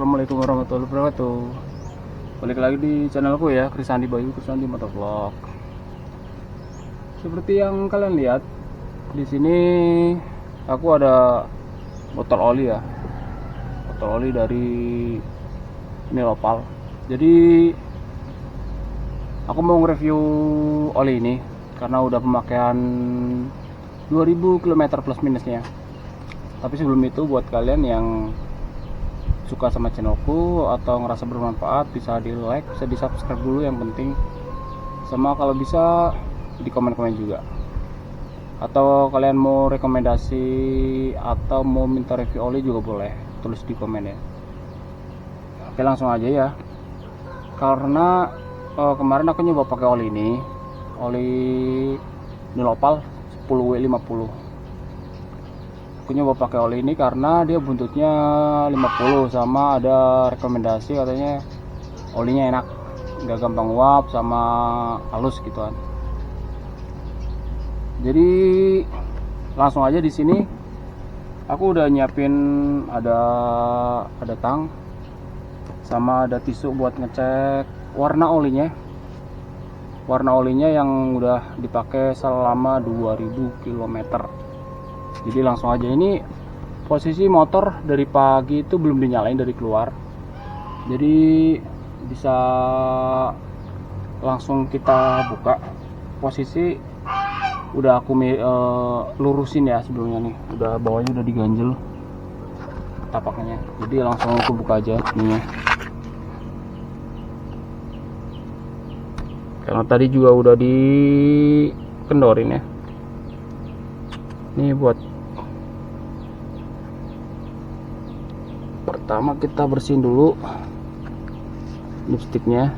Assalamualaikum warahmatullahi wabarakatuh. Balik lagi di channelku ya, Krisandi Bayu, Krisandi Motovlog. Seperti yang kalian lihat, di sini aku ada botol oli ya, botol oli dari Nilopal. Jadi aku mau nge-review oli ini karena udah pemakaian 2000 km plus minusnya. Tapi sebelum itu, buat kalian yang suka sama channelku atau ngerasa bermanfaat, bisa di like, bisa di subscribe dulu yang penting. Sama kalau bisa di komen-komen juga. Atau kalian mau rekomendasi atau mau minta review oli juga boleh, tulis di komen ya. Oke, langsung aja ya. Karena kemarin aku nyoba pakai oli ini, oli Nilopal 10W50. Aku nyoba pakai oli ini karena dia buntutnya 50, sama ada rekomendasi katanya olinya enak, nggak gampang uap sama halus gituan. Jadi langsung aja di sini aku udah nyiapin ada tang sama ada tisu buat ngecek warna olinya. Warna olinya yang udah dipakai selama 2000 km. Jadi langsung aja, ini posisi motor dari pagi itu belum dinyalain dari keluar. Jadi bisa langsung kita buka. Posisi udah aku lurusin ya sebelumnya nih. Udah bawahnya udah diganjel tapaknya. Jadi langsung aku buka aja ininya. Karena tadi juga udah dikendorin ya. Ini buat pertama kita bersihin dulu lipstiknya.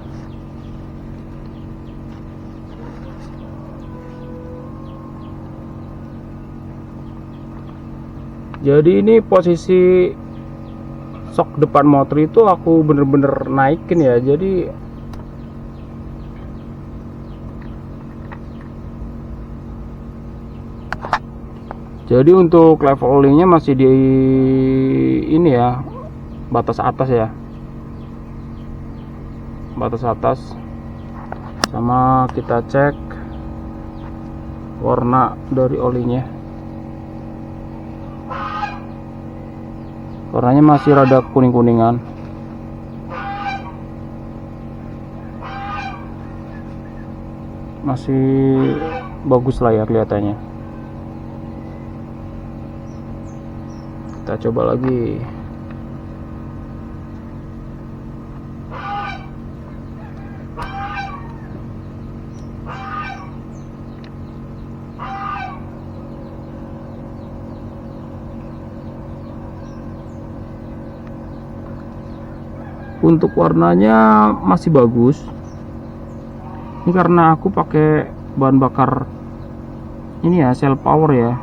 Jadi ini posisi sok depan motor itu aku bener-bener naikin ya. Jadi untuk level olinya masih di ini ya, batas atas ya, batas atas. Sama kita cek warna dari olinya, warnanya masih rada kuning-kuningan. Masih bagus lah ya kelihatannya. Kita coba lagi. Untuk warnanya masih bagus. Ini karena aku pakai bahan bakar ini ya, Shell Power ya.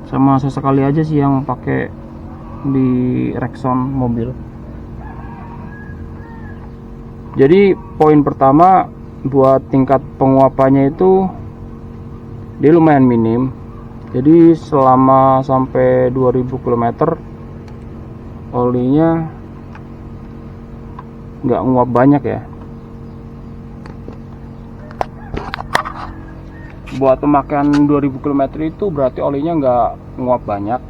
Sama sesekali aja sih yang pakai di Rexon mobil. Jadi poin pertama buat tingkat penguapannya itu dia lumayan minim. Jadi selama sampai 2000 km olinya nggak nguap banyak ya. Buat pemakaian 2000 km itu berarti olinya nggak nguap banyak.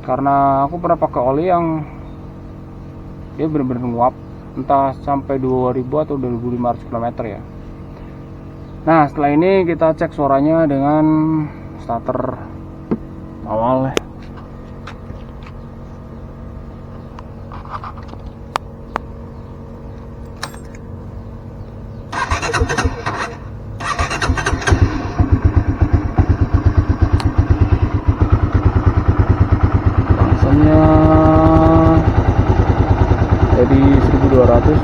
Karena aku pernah pakai oli yang dia benar-benar nguap, entah sampai 2000 atau 2500 km ya. Nah, setelah ini kita cek suaranya dengan starter awal ya. Jadi 1200.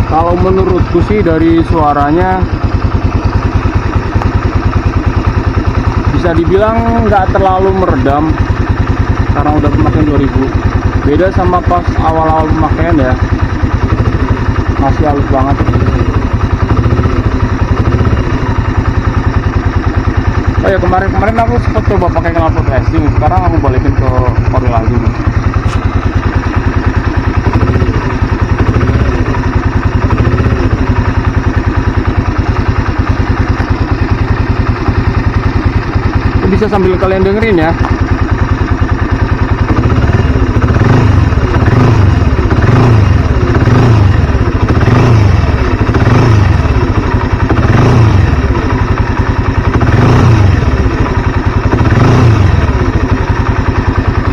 Kalau menurutku sih dari suaranya bisa dibilang nggak terlalu meredam karena udah pemakaian 2000. Beda sama pas awal-awal pemakaian ya, masih halus banget. Kemarin aku sempat coba pakai knalpot racing, sekarang aku balikin ke ori lagi nih. Bisa sambil kalian dengerin ya.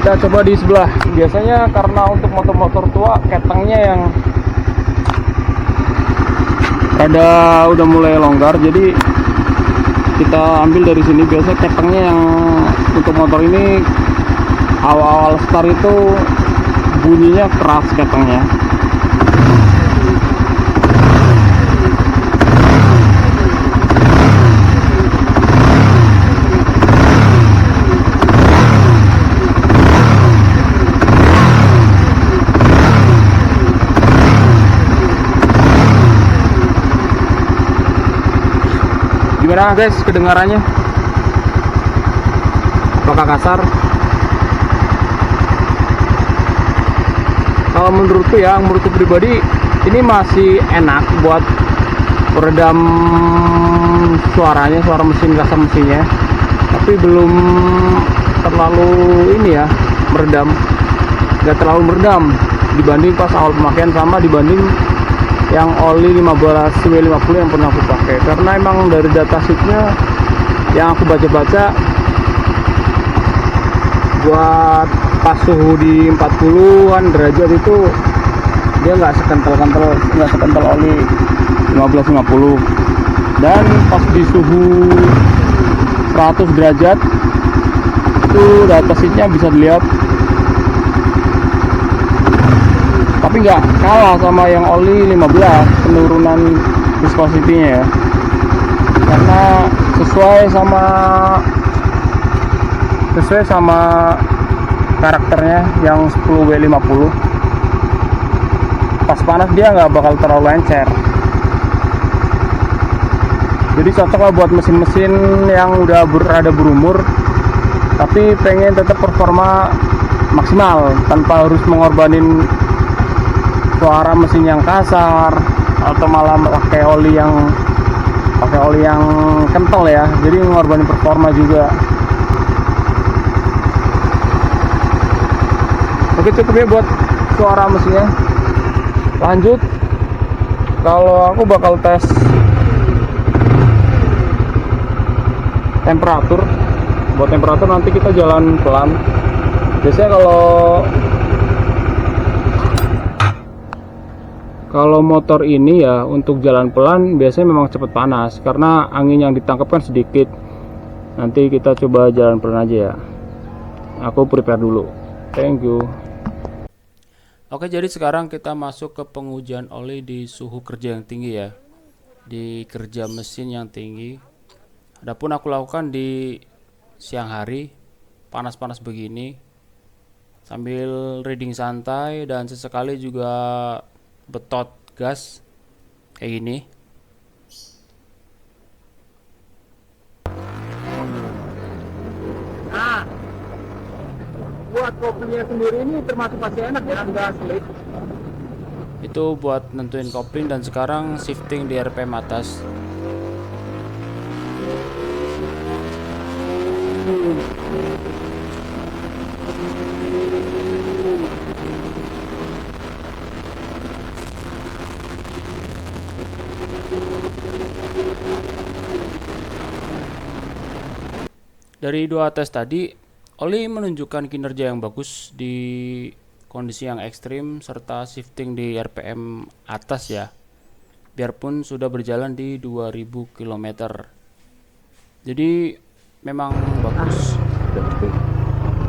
Kita coba di sebelah. Biasanya karena untuk motor-motor tua ketengnya yang udah mulai longgar, jadi kita ambil dari sini. Biasa ketengnya yang untuk motor ini awal-awal start itu bunyinya keras ketengnya. Gimana guys kedengarannya? Apakah kasar? Kalau menurutku ya, menurutku pribadi ini masih enak buat meredam suaranya, suara mesin, rasa mesinnya. Tapi belum terlalu ini ya, meredam. Gak terlalu meredam dibanding pas awal pemakaian sama dibanding yang oli 15W50 yang pernah aku pakai. Karena emang dari data sheetnya yang aku baca-baca, buat pas suhu di 40-an derajat itu dia nggak sekental oli 1550. Dan pas di suhu 100 derajat itu data sheetnya bisa dilihat, tapi nggak kalah sama yang oli 15 penurunan viscosity-nya ya, karena sesuai sama karakternya yang 10W50. Pas panas dia nggak bakal terlalu encer, jadi cocok lah buat mesin-mesin yang udah rada berumur tapi pengen tetap performa maksimal tanpa harus mengorbanin suara mesin yang kasar atau malah pakai oli yang kental ya, jadi mengorbanin performa juga. Oke, cukup ya buat suara mesinnya. Lanjut, kalau aku bakal tes temperatur. Buat temperatur nanti kita jalan pelan. Biasanya kalau motor ini ya untuk jalan pelan biasanya memang cepat panas karena angin yang ditangkap kan sedikit. Nanti kita coba jalan pelan aja ya. Aku prepare dulu. Thank you. Oke, jadi sekarang kita masuk ke pengujian oli di suhu kerja yang tinggi ya, di kerja mesin yang tinggi. Adapun aku lakukan di siang hari panas-panas begini sambil reading santai dan sesekali juga betot gas kayak gini. Nah, buat koplingnya sendiri ini termasuk masih enak ya, enggak slip. Itu buat nentuin kopling, dan sekarang shifting di RPM atas. Dari dua tes tadi, oli menunjukkan kinerja yang bagus di kondisi yang ekstrim serta shifting di RPM atas ya, biarpun sudah berjalan di 2000 km. Jadi memang bagus.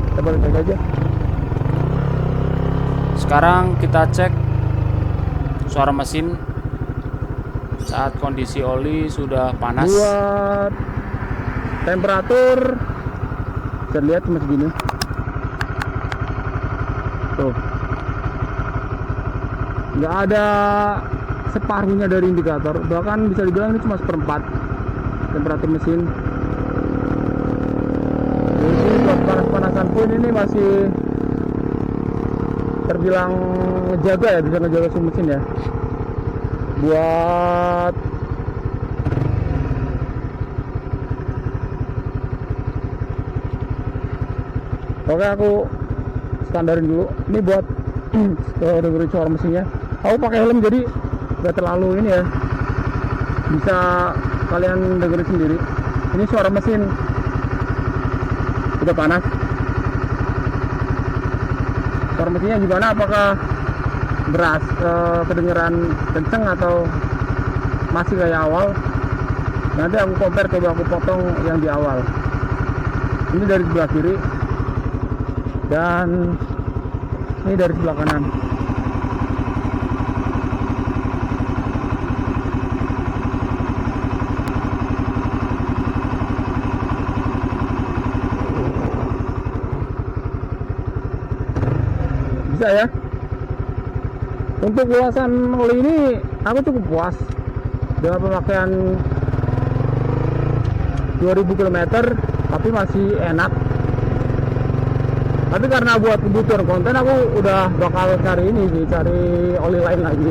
Kita balik aja. Sekarang kita cek suara mesin saat kondisi oli sudah panas. Buat temperatur bisa lihat masih gini tuh, nggak ada separuhnya dari indikator, bahkan bisa dibilang ini cuma seperempat temperatur mesin. Jadi buat panas-panasan pun ini masih terbilang ngejaga ya, bisa ngejaga suhu mesin ya. Buat oke, aku standarin dulu. Ini buat dengerin suara mesinnya. Aku pakai helm jadi nggak terlalu ini ya. Bisa kalian dengerin sendiri. Ini suara mesin udah panas. Suara mesinnya gimana? Apakah beras kedengeran kenceng atau masih kayak awal? Nanti aku compare, coba aku potong yang di awal. Ini dari sebelah kiri dan ini dari sebelah kanan. Bisa ya. Untuk luasan oli ini aku cukup puas dengan pemakaian 2000 km, tapi masih enak. Tapi karena buat kebutuhan konten aku udah bakal cari ini sih, cari oli lain lagi.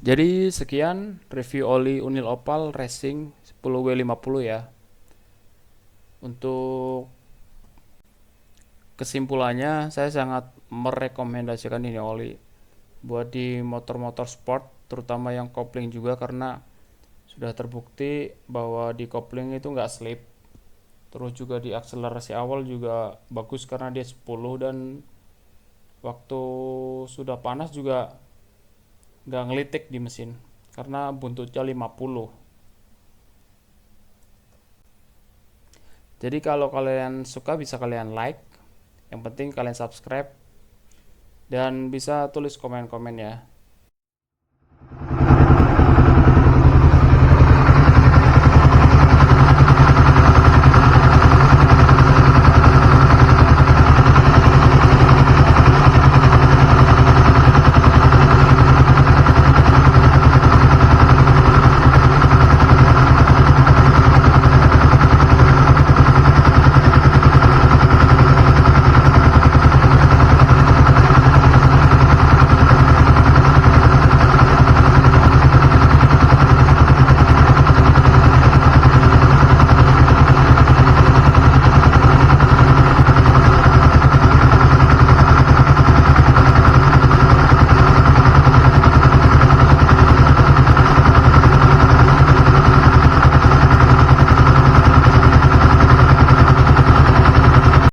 Jadi sekian review oli Unil Opal Racing 10W50 ya. Untuk kesimpulannya, saya sangat merekomendasikan ini oli buat di motor-motor sport, terutama yang kopling juga, karena sudah terbukti bahwa di kopling itu nggak slip. Terus juga di akselerasi awal juga bagus karena dia 10, dan waktu sudah panas juga nggak ngelitik di mesin karena buntutnya 50. Jadi kalau kalian suka bisa kalian like, yang penting kalian subscribe dan bisa tulis komen-komen ya.